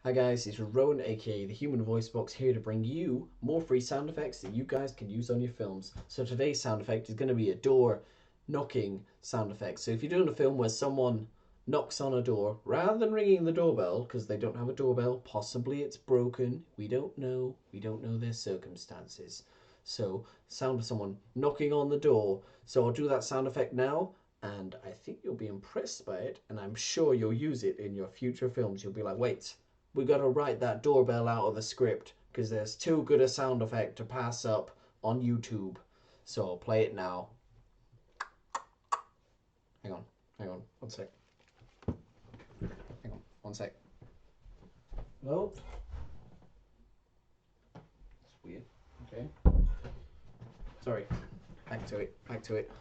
Hi guys, it's Rowan aka the Human Voice Box here to bring you more free sound effects that you guys can use on your films. So today's sound effect is going to be a door knocking sound effect. So if you're doing a film where someone knocks on a door, rather than ringing the doorbell because they don't have a doorbell, possibly it's broken, we don't know their circumstances. So sound of someone knocking on the door. So I'll do that sound effect now and I think you'll be impressed by it and I'm sure you'll use it in your future films. You'll be like, wait, we got to write that doorbell out of the script because there's too good a sound effect to pass up on YouTube. So I'll play it now. Hang on, one sec. Hang on, one sec. Hello? It's weird. Okay. Sorry. Back to it. Back to it.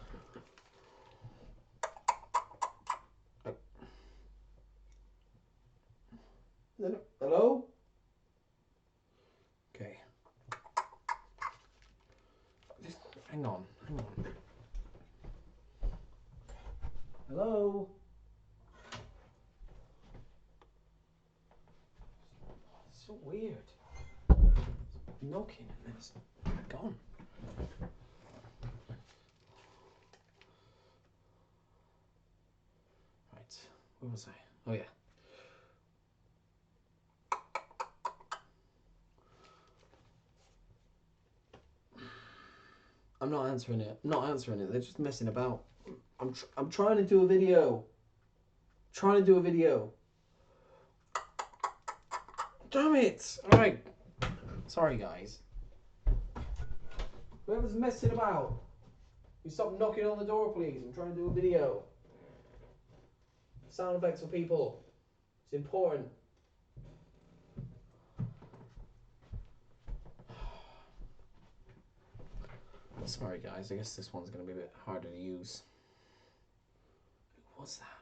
Hello? Okay. Hang on. Hello? It's so weird. Knocking and it's gone. Right. Where was I? Oh yeah. I'm not answering it. I'm not answering it. They're just messing about. I'm trying to do a video. Trying to do a video. Damn it! Alright. Sorry, guys. Whoever's messing about, you stop knocking on the door, please. I'm trying to do a video. Sound effects for people. It's important. Sorry, guys. I guess this one's going to be a bit harder to use. Who was that?